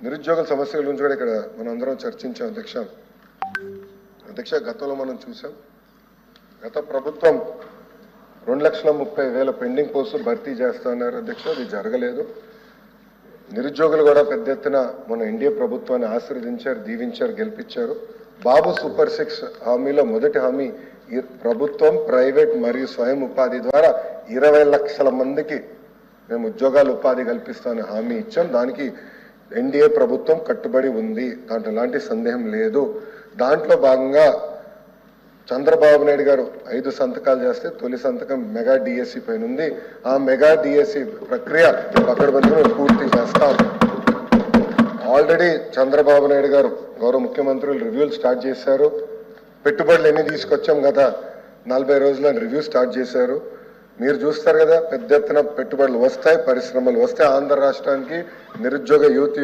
నిరుద్యోగుల సమస్యల గురించి కూడా ఇక్కడ మనం అందరం చర్చించాం అధ్యక్ష గతంలో మనం చూసాం గత ప్రభుత్వం 2,30,000 పెండింగ్ పోస్టులు భర్తీ చేస్తున్నారు అధ్యక్ష. అది జరగలేదు. నిరుద్యోగులు కూడా పెద్ద ఎత్తున మన ఎన్డీఏ ప్రభుత్వాన్ని ఆశీర్వదించారు, దీవించారు, గెలిపించారు. బాబు సూపర్ 6 హామీలో మొదటి హామీ ప్రభుత్వం, ప్రైవేట్ మరియు స్వయం ఉపాధి ద్వారా 20 లక్షల మందికి మేము ఉద్యోగాలు ఉపాధి కల్పిస్తామని హామీ ఇచ్చాం. దానికి ఎన్డీఏ ప్రభుత్వం కట్టుబడి ఉంది, దాంట్లో ఎలాంటి సందేహం లేదు. దాంట్లో భాగంగా చంద్రబాబు నాయుడు గారు 5 సంతకాలు చేస్తే తొలి సంతకం మెగా డిఎస్సి పైన ఉంది. ఆ మెగా డిఎస్సి ప్రక్రియ పకడ్బందీగా పూర్తి చేస్తాం. ఆల్రెడీ చంద్రబాబు నాయుడు గారు గౌరవ ముఖ్యమంత్రులు రివ్యూలు స్టార్ట్ చేశారు. పెట్టుబడులు ఎన్ని తీసుకొచ్చాం కదా 40 రోజుల రివ్యూ స్టార్ట్ చేశారు. మీరు చూస్తారు కదా, పెద్ద ఎత్తున పెట్టుబడులు వస్తాయి, పరిశ్రమలు వస్తాయి. ఆంధ్ర రాష్ట్రానికి నిరుద్యోగ యువత